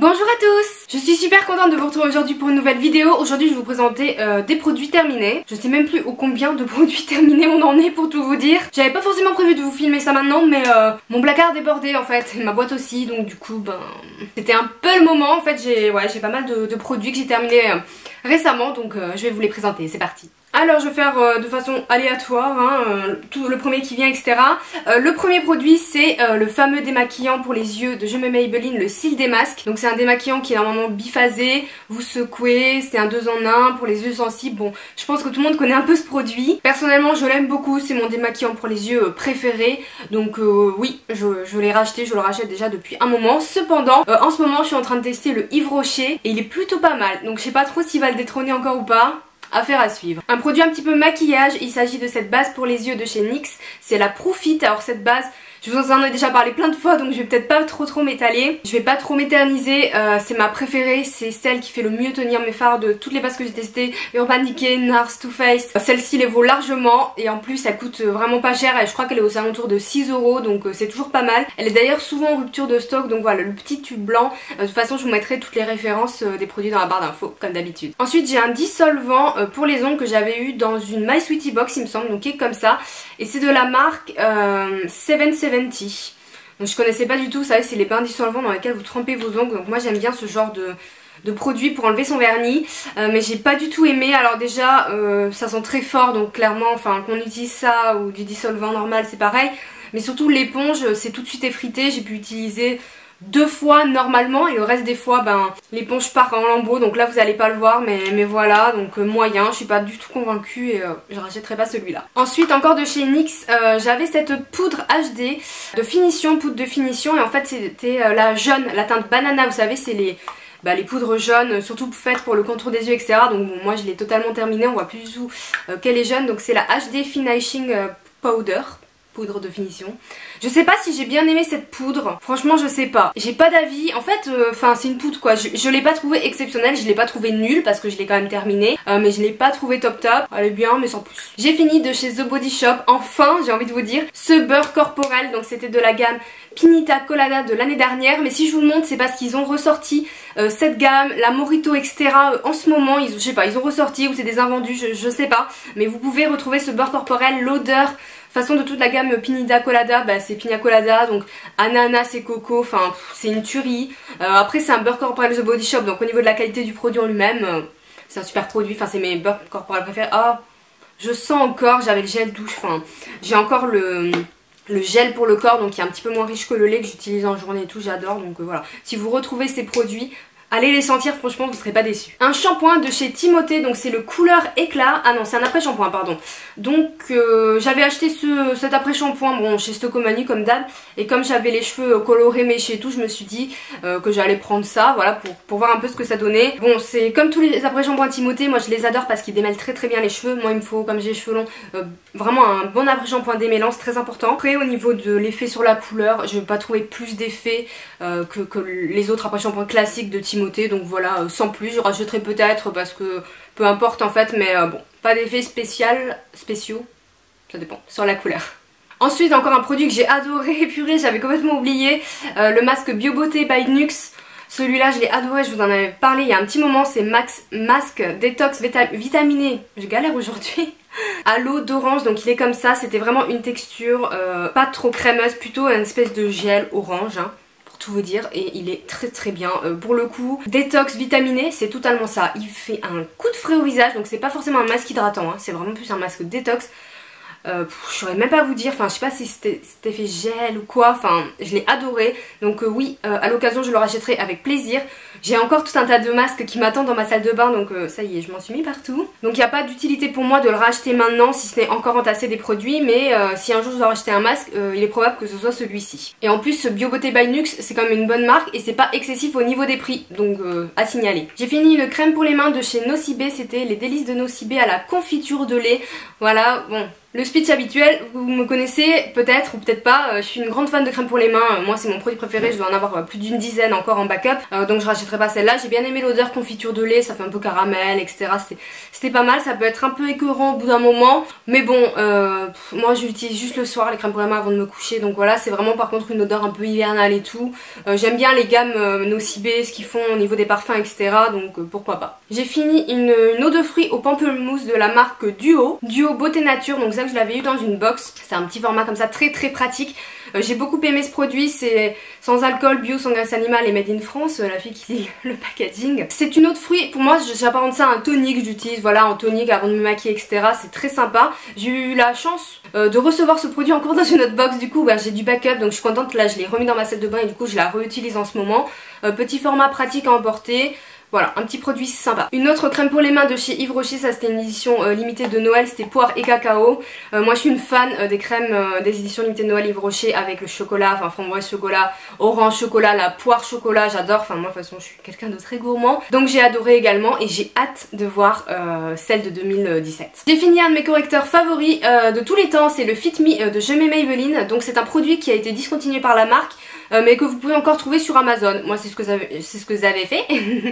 Bonjour à tous. Je suis super contente de vous retrouver aujourd'hui pour une nouvelle vidéo. Aujourd'hui je vais vous présenter des produits terminés. Je sais même plus au combien de produits terminés on en est pour tout vous dire. J'avais pas forcément prévu de vous filmer ça maintenant, mais mon placard débordait en fait, et ma boîte aussi, donc du coup c'était un peu le moment. En fait j'ai pas mal de produits que j'ai terminés récemment, donc je vais vous les présenter, c'est parti. Alors je vais faire de façon aléatoire, tout le premier qui vient, etc. Le premier produit c'est le fameux démaquillant pour les yeux de Je m'aime Maybelline, le cils des masques. Donc c'est un démaquillant qui est normalement biphasé, vous secouez, c'est un 2 en 1 pour les yeux sensibles. Bon, je pense que tout le monde connaît un peu ce produit. Personnellement je l'aime beaucoup, c'est mon démaquillant pour les yeux préféré. Donc oui, je l'ai racheté, je le rachète déjà depuis un moment. Cependant, en ce moment je suis en train de tester le Yves Rocher et il est plutôt pas mal. Donc je sais pas trop s'il va le détrôner encore ou pas. Affaire à suivre. Un produit un petit peu maquillage, il s'agit de cette base pour les yeux de chez NYX, c'est la Profit. Alors cette base, je vous en ai déjà parlé plein de fois, donc je vais peut-être pas trop m'étaler. Je vais pas trop m'éterniser, c'est ma préférée, c'est celle qui fait le mieux tenir mes fards de toutes les bases que j'ai testées, Urban Decay, NARS, Too Faced. Celle-ci les vaut largement et en plus elle coûte vraiment pas cher, et je crois qu'elle est aux alentours de 6 €, donc c'est toujours pas mal. Elle est d'ailleurs souvent en rupture de stock, donc voilà, le petit tube blanc. De toute façon je vous mettrai toutes les références des produits dans la barre d'infos, comme d'habitude. Ensuite j'ai un dissolvant pour les ongles que j'avais eu dans une My Sweetie Box il me semble, donc qui est comme ça, et c'est de la marque 770. Donc je connaissais pas du tout, vous savez c'est les bains dissolvants dans lesquels vous trempez vos ongles, donc moi j'aime bien ce genre de produit pour enlever son vernis, mais j'ai pas du tout aimé. Alors déjà ça sent très fort, donc clairement enfin qu'on utilise ça ou du dissolvant normal c'est pareil, mais surtout l'éponge c'est tout de suite effrité. J'ai pu utiliser 2 fois normalement et le reste des fois l'éponge part en lambeaux, donc là vous allez pas le voir, mais voilà, donc moyen, je suis pas du tout convaincue et je rachèterai pas celui-là. Ensuite encore de chez NYX, j'avais cette poudre HD de finition, poudre de finition, et en fait c'était la jaune, la teinte banana, vous savez c'est les poudres jaunes, surtout faites pour le contour des yeux, etc. Donc bon, moi je l'ai totalement terminée, on voit plus du tout qu'elle est jaune, donc c'est la HD Finishing Powder. Poudre de finition. Je sais pas si j'ai bien aimé cette poudre, franchement je sais pas. J'ai pas d'avis, en fait c'est une poudre quoi, je l'ai pas trouvée exceptionnelle, je l'ai pas trouvée nulle parce que je l'ai quand même terminée, mais je l'ai pas trouvée top. Elle est bien mais sans plus. J'ai fini de chez The Body Shop, enfin j'ai envie de vous dire, ce beurre corporel, donc c'était de la gamme Pinita Colada de l'année dernière, mais si je vous le montre c'est parce qu'ils ont ressorti cette gamme, la Morito etc. En ce moment, je sais pas, ils ont ressorti ou c'est des invendus, je sais pas, mais vous pouvez retrouver ce beurre corporel, l'odeur. De toute façon de toute la gamme Pinita Colada, c'est Pina Colada, donc ananas et coco, enfin c'est une tuerie. Après c'est un beurre corporel The Body Shop, donc au niveau de la qualité du produit en lui-même, c'est un super produit, enfin c'est mes beurres corporels préférés. Ah, je sens encore, j'avais le gel douche, enfin j'ai encore le gel pour le corps, donc qui est un petit peu moins riche que le lait que j'utilise en journée et tout, j'adore, donc voilà. Si vous retrouvez ces produits, allez les sentir, franchement vous serez pas déçus. Un shampoing de chez Timothée, donc c'est le couleur éclat. Ah non c'est un après shampoing pardon. Donc j'avais acheté cet après shampoing bon chez Stocomanie comme d'hab, et comme j'avais les cheveux colorés méchés et tout, je me suis dit que j'allais prendre ça, voilà, pour voir un peu ce que ça donnait. Bon c'est comme tous les après shampoings Timothée, moi je les adore parce qu'ils démêlent très bien les cheveux. Moi il me faut, comme j'ai les cheveux longs, vraiment un bon après shampoing démêlant, c'est très important. Après au niveau de l'effet sur la couleur, je vais pas trouver plus d'effet que les autres après shampoings classiques de Timothée. Donc voilà, sans plus, je rachèterai peut-être parce que peu importe en fait, mais bon, pas d'effets spéciaux, ça dépend, sur la couleur. Ensuite encore un produit que j'ai adoré, purée j'avais complètement oublié, le masque Bio Beauté by NYX. Celui-là je l'ai adoré, je vous en avais parlé il y a un petit moment, c'est Masque Détox Vitaminé, je galère aujourd'hui, à l'eau d'orange, donc il est comme ça, c'était vraiment une texture pas trop crémeuse, plutôt une espèce de gel orange, tout vous dire, et il est très bien pour le coup. Détox vitaminé, c'est totalement ça, il fait un coup de frais au visage, donc c'est pas forcément un masque hydratant, c'est vraiment plus un masque détox. Je saurais même pas vous dire, enfin je sais pas si c'était fait gel ou quoi, enfin je l'ai adoré, donc oui à l'occasion je le rachèterai avec plaisir. J'ai encore tout un tas de masques qui m'attendent dans ma salle de bain, donc ça y est, je m'en suis mis partout. Donc il n'y a pas d'utilité pour moi de le racheter maintenant si ce n'est encore entasser des produits, mais si un jour je dois racheter un masque, il est probable que ce soit celui-ci. Et en plus ce Bio Beauté by NYX c'est quand même une bonne marque et c'est pas excessif au niveau des prix, donc à signaler. J'ai fini une crème pour les mains de chez Nocibé, c'était les délices de Nocibé à la confiture de lait, voilà, bon. Le speech habituel, vous me connaissez peut-être ou peut-être pas, je suis une grande fan de crème pour les mains, moi c'est mon produit préféré, je dois en avoir plus d'une dizaine encore en backup, donc je rachèterai pas celle-là. J'ai bien aimé l'odeur confiture de lait, ça fait un peu caramel, etc. C'était pas mal, ça peut être un peu écœurant au bout d'un moment, mais bon, moi j'utilise juste le soir les crèmes pour les mains avant de me coucher, donc voilà, c'est vraiment par contre une odeur un peu hivernale et tout. J'aime bien les gammes Nocibé, ce qu'ils font au niveau des parfums, etc. donc pourquoi pas. J'ai fini une eau de fruits au pamplemousse de la marque Duo Beauté Nature, donc ça que je l'avais eu dans une box, c'est un petit format comme ça très pratique. J'ai beaucoup aimé ce produit, c'est sans alcool, bio, sans graisse animale et made in France, la fille qui lit le packaging. C'est une eau de fruits, pour moi j'apparente ça à un tonique que j'utilise, voilà, en tonique avant de me maquiller, etc. C'est très sympa. J'ai eu la chance de recevoir ce produit encore dans une autre box, du coup j'ai du backup, donc je suis contente, là je l'ai remis dans ma salle de bain et du coup je la réutilise en ce moment. Petit format pratique à emporter. Voilà, un petit produit sympa. Une autre crème pour les mains de chez Yves Rocher, ça c'était une édition limitée de Noël, c'était poire et cacao. Moi je suis une fan des crèmes des éditions limitées de Noël Yves Rocher avec le chocolat, enfin framboise chocolat, orange chocolat, la poire chocolat, j'adore. Enfin moi de toute façon je suis quelqu'un de très gourmand. Donc j'ai adoré également et j'ai hâte de voir celle de 2017. J'ai fini un de mes correcteurs favoris de tous les temps, c'est le Fit Me de Je m'aime Maybelline. Donc c'est un produit qui a été discontinué par la marque. Mais que vous pouvez encore trouver sur Amazon. Moi c'est ce que j'avais fait.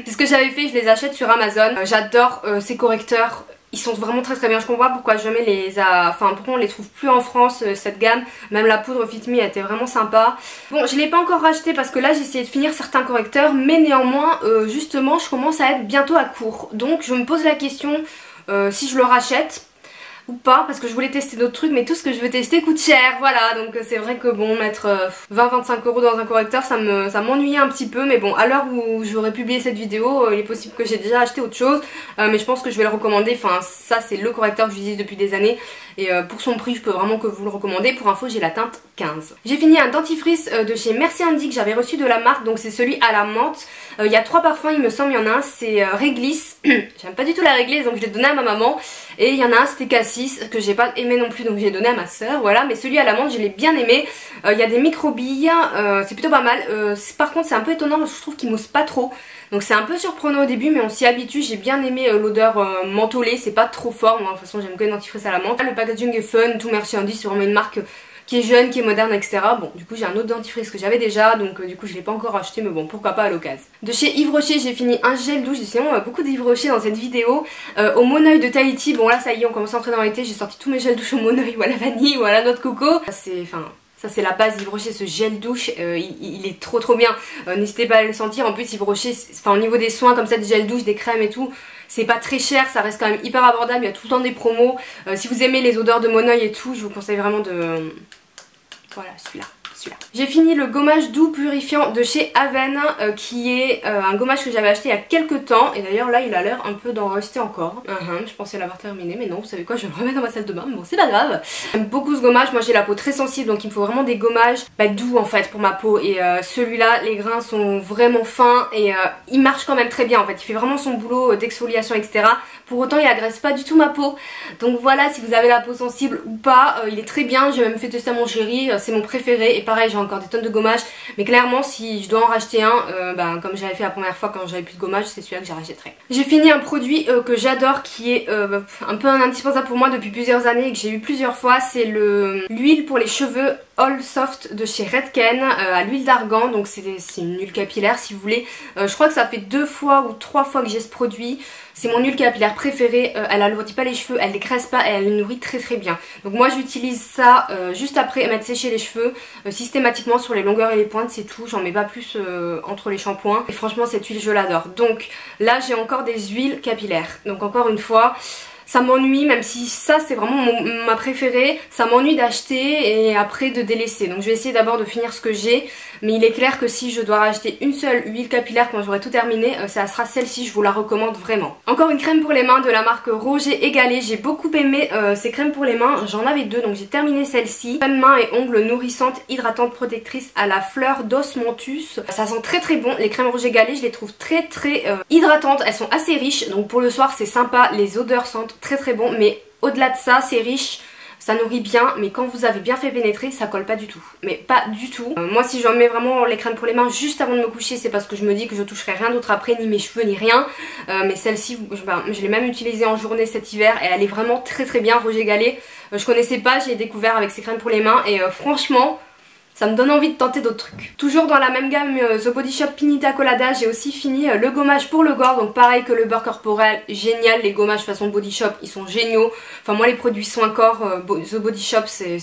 C'est ce que j'avais fait, je les achète sur Amazon. J'adore ces correcteurs. Ils sont vraiment très bien, je comprends pourquoi jamais pourquoi on les trouve plus en France cette gamme. Même la poudre Fit Me était vraiment sympa. Bon, je l'ai pas encore racheté parce que là j'ai essayé de finir certains correcteurs, mais néanmoins justement je commence à être bientôt à court. Donc je me pose la question si je le rachète ou pas, parce que je voulais tester d'autres trucs, mais tout ce que je veux tester coûte cher, voilà. Donc c'est vrai que bon, mettre 20-25 € dans un correcteur ça m'ennuyait un petit peu, mais bon, à l'heure où j'aurais publié cette vidéo, il est possible que j'ai déjà acheté autre chose, mais je pense que je vais le recommander. Enfin ça c'est le correcteur que j'utilise depuis des années et pour son prix je peux vraiment que vous le recommander. Pour info j'ai la teinte 15. J'ai fini un dentifrice de chez Merci Andy que j'avais reçu de la marque, donc c'est celui à la menthe. Il y a 3 parfums il me semble, il y en a un c'est réglisse, j'aime pas du tout la réglisse donc je l'ai donné à ma maman, et il y en a un c'était cassis que j'ai pas aimé non plus donc j'ai donné à ma soeur, voilà. Mais celui à la menthe je l'ai bien aimé, il y a des micro-billes, c'est plutôt pas mal. Par contre c'est un peu étonnant parce que je trouve qu'il mousse pas trop, donc c'est un peu surprenant au début mais on s'y habitue. J'ai bien aimé l'odeur mentholée, c'est pas trop fort, moi de toute façon j'aime que les dentifrices à la menthe. Le packaging est fun, tout Merci Andy, c'est vraiment une marque qui est jeune, qui est moderne, etc. Bon, du coup j'ai un autre dentifrice que j'avais déjà, donc du coup je l'ai pas encore acheté, mais bon, pourquoi pas à l'occasion. De chez Yves Rocher, j'ai fini un gel douche, sinon beaucoup d'Yves Rocher dans cette vidéo. Au Moneuil de Tahiti, bon là ça y est, on commence à entrer dans l'été, j'ai sorti tous mes gels douche au Moneuil ou à la vanille ou à la noix de coco. Ça c'est la base Yves Rocher, ce gel douche, il est trop bien. N'hésitez pas à le sentir. En plus Yves Rocher, au niveau des soins comme ça, des gels douche, des crèmes et tout, c'est pas très cher, ça reste quand même hyper abordable, il y a tout le temps des promos. Si vous aimez les odeurs de Moneuil et tout, je vous conseille vraiment de... Voilà, celui-là. J'ai fini le gommage doux purifiant de chez Aven qui est un gommage que j'avais acheté il y a quelques temps, et d'ailleurs là il a l'air un peu d'en rester encore. Je pensais l'avoir terminé mais non, vous savez quoi, je vais le remettre dans ma salle de bain, mais bon c'est pas grave. J'aime beaucoup ce gommage, moi j'ai la peau très sensible donc il me faut vraiment des gommages doux en fait pour ma peau, et celui-là les grains sont vraiment fins et il marche quand même très bien en fait, il fait vraiment son boulot d'exfoliation, etc. Pour autant il agresse pas du tout ma peau, donc voilà, si vous avez la peau sensible ou pas, il est très bien. J'ai même fait tester à mon chéri, c'est mon préféré, et pareil j'ai encore des tonnes de gommage, mais clairement si je dois en racheter un, comme j'avais fait la première fois quand j'avais plus de gommage, c'est celui-là que j'achèterai. J'ai fini un produit que j'adore, qui est un peu un indispensable pour moi depuis plusieurs années et que j'ai eu plusieurs fois, c'est l'huile pour les cheveux All Soft de chez Redken à l'huile d'argan, donc c'est une huile capillaire si vous voulez. Je crois que ça fait 2 fois ou 3 fois que j'ai ce produit. C'est mon huile capillaire préférée, elle alourdit pas les cheveux, elle les graisse pas et elle les nourrit très bien. Donc moi j'utilise ça juste après mettre sécher les cheveux, systématiquement sur les longueurs et les pointes, c'est tout, j'en mets pas plus entre les shampoings. Et franchement cette huile je l'adore. Donc là j'ai encore des huiles capillaires, donc encore une fois... Ça m'ennuie, même si ça c'est vraiment ma préférée, ça m'ennuie d'acheter et après de délaisser. Donc je vais essayer d'abord de finir ce que j'ai, mais il est clair que si je dois racheter une seule huile capillaire quand j'aurai tout terminé, ça sera celle-ci, je vous la recommande vraiment. Encore une crème pour les mains de la marque Roger et Gallet, j'ai beaucoup aimé ces crèmes pour les mains, j'en avais 2 donc j'ai terminé celle-ci. Crème mains et ongles nourrissante, hydratante, protectrice à la fleur d'osmanthus. Ça sent très bon, les crèmes Roger Gallet je les trouve très hydratantes, elles sont assez riches, donc pour le soir c'est sympa, les odeurs sentent très bon, mais au-delà de ça c'est riche, ça nourrit bien, mais quand vous avez bien fait pénétrer ça colle pas du tout, mais pas du tout. Moi si j'en mets vraiment les crèmes pour les mains juste avant de me coucher, c'est parce que je me dis que je toucherai rien d'autre après, ni mes cheveux ni rien, mais celle-ci je l'ai même utilisée en journée cet hiver et elle est vraiment très bien. Roger Gallet, Je connaissais pas, j'ai découvert avec ces crèmes pour les mains et franchement ça me donne envie de tenter d'autres trucs. Toujours dans la même gamme The Body Shop Pinita Colada, j'ai aussi fini le gommage pour le corps. Donc pareil que le beurre corporel, génial. Les gommages façon Body Shop, ils sont géniaux. Enfin moi les produits soins corps, The Body Shop,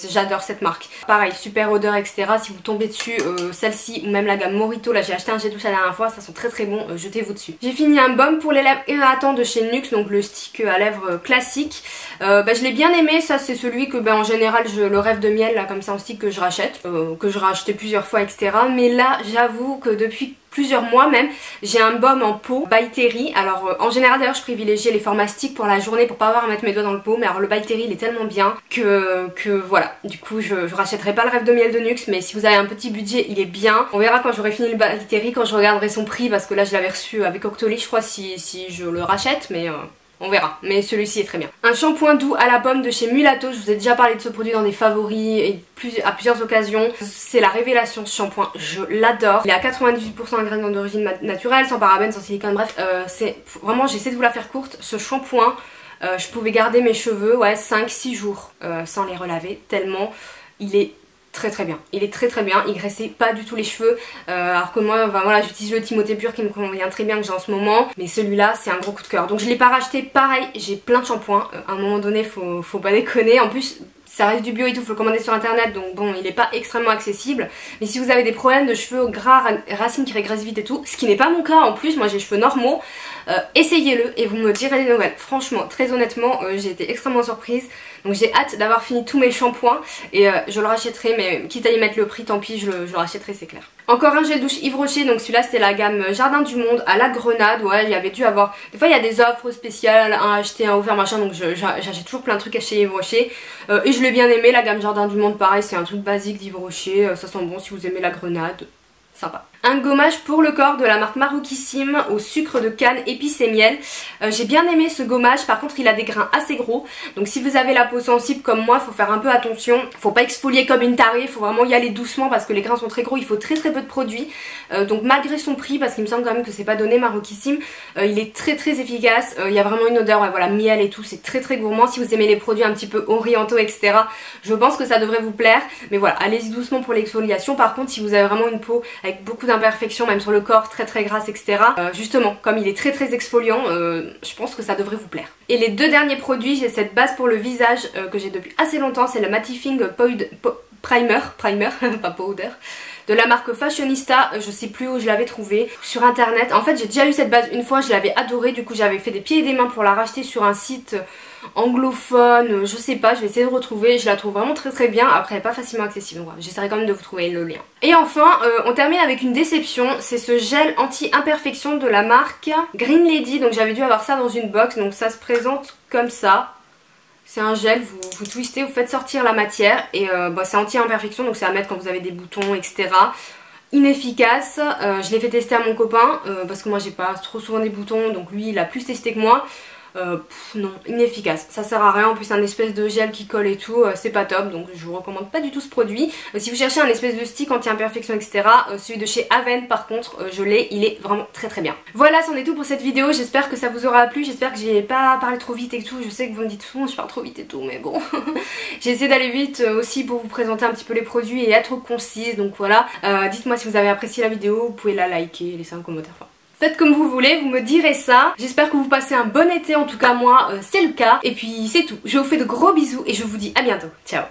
j'adore cette marque. Pareil, super odeur etc. Si vous tombez dessus, celle-ci ou même la gamme Morito, là j'ai acheté un jet douche la dernière fois, ça sent très très bon, jetez-vous dessus. J'ai fini un baume pour les lèvres irritant de chez NYX, donc le stick à lèvres classique. Je l'ai bien aimé, ça c'est celui que en général le rêve de miel là comme ça en stick que je rachète, que je racheté plusieurs fois etc. Mais là j'avoue que depuis plusieurs mois même j'ai un baume en peau by Terry. Alors en général d'ailleurs je privilégie les formats stick pour la journée pour pas avoir à mettre mes doigts dans le pot, mais alors le by Terry il est tellement bien que voilà, du coup je rachèterai pas le rêve de miel de NYX, mais si vous avez un petit budget il est bien. On verra quand j'aurai fini le by Terry, quand je regarderai son prix, parce que là je l'avais reçu avec Octoly je crois, si je le rachète, mais on verra, mais celui-ci est très bien. Un shampoing doux à la pomme de chez Mulato, je vous ai déjà parlé de ce produit dans des favoris et à plusieurs occasions. C'est la révélation ce shampoing, je l'adore. Il est à 98% ingrédients d'origine naturelle, sans parabènes, sans silicone, bref, c'est vraiment, j'essaie de vous la faire courte, ce shampoing, je pouvais garder mes cheveux, ouais, 5-6 jours sans les relaver, tellement il est très très bien. Il est très très bien, il graissait pas du tout les cheveux, alors que moi voilà, j'utilise le Timothée Pur qui me convient très bien, que j'ai en ce moment, mais celui-là c'est un gros coup de cœur. Donc je l'ai pas racheté, pareil, j'ai plein de shampoings, à un moment donné faut pas déconner, en plus ça reste du bio et tout, faut le commander sur internet, donc bon il est pas extrêmement accessible. Mais si vous avez des problèmes de cheveux gras, racines qui régressent vite et tout, ce qui n'est pas mon cas en plus, moi j'ai les cheveux normaux, essayez-le et vous me direz les nouvelles. Franchement, très honnêtement, j'ai été extrêmement surprise. Donc j'ai hâte d'avoir fini tous mes shampoings et je le rachèterai, mais quitte à y mettre le prix, tant pis, je le rachèterai, c'est clair. Encore un gel douche Yves Rocher, donc celui-là c'était la gamme Jardin du Monde à la grenade. Ouais, il y avait dû avoir, des fois il y a des offres spéciales, un acheté, un offert machin, donc j'achète toujours plein de trucs chez Yves Rocher. Et je l'ai bien aimé, la gamme Jardin du Monde, pareil, c'est un truc basique d'Yves Rocher, ça sent bon si vous aimez la grenade, sympa. Un gommage pour le corps de la marque Maroukissime au sucre de canne, épices et miel. J'ai bien aimé ce gommage, par contre il a des grains assez gros, donc si vous avez la peau sensible comme moi, faut faire un peu attention, faut pas exfolier comme une tarée, faut vraiment y aller doucement parce que les grains sont très gros, il faut très peu de produits. Donc malgré son prix, parce qu'il me semble quand même que c'est pas donné Maroukissime, il est très efficace, il y a vraiment une odeur, ouais, voilà, miel et tout, c'est très gourmand. Si vous aimez les produits un petit peu orientaux etc, je pense que ça devrait vous plaire, mais voilà, allez-y doucement pour l'exfoliation. Par contre si vous avez vraiment une peau avec beaucoup d'imperfections, même sur le corps, très grasse etc, justement comme il est très exfoliant, je pense que ça devrait vous plaire. Et les deux derniers produits, j'ai cette base pour le visage que j'ai depuis assez longtemps, c'est le Mattifying Primer, pas powder, de la marque Fashionista. Je sais plus où je l'avais trouvé, sur internet. En fait j'ai déjà eu cette base une fois, je l'avais adorée, du coup j'avais fait des pieds et des mains pour la racheter sur un site anglophone, je sais pas, je vais essayer de retrouver. Je la trouve vraiment très bien, après elle est pas facilement accessible, donc voilà, j'essaierai quand même de vous trouver le lien. Et enfin on termine avec une déception, c'est ce gel anti-imperfection de la marque Green Lady. Donc j'avais dû avoir ça dans une box, donc ça se présente comme ça. C'est un gel, vous twistez, vous faites sortir la matière et c'est anti-imperfection, donc c'est à mettre quand vous avez des boutons etc. Inefficace, je l'ai fait tester à mon copain parce que moi j'ai pas trop souvent des boutons, donc lui il a plus testé que moi. Non, inefficace, ça sert à rien, en plus un espèce de gel qui colle et tout, c'est pas top, donc je vous recommande pas du tout ce produit. Si vous cherchez un espèce de stick anti-imperfection etc, celui de chez Aven par contre je l'ai, il est vraiment très bien. Voilà, c'en est tout pour cette vidéo, j'espère que ça vous aura plu, j'espère que j'ai pas parlé trop vite et tout, je sais que vous me dites souvent je parle trop vite et tout, mais bon j'ai essayé d'aller vite aussi pour vous présenter un petit peu les produits et être concise, donc voilà. Dites-moi si vous avez apprécié la vidéo, vous pouvez la liker, laisser un commentaire, enfin faites comme vous voulez, vous me direz ça. J'espère que vous passez un bon été, en tout cas moi c'est le cas. Et puis c'est tout, je vous fais de gros bisous et je vous dis à bientôt. Ciao.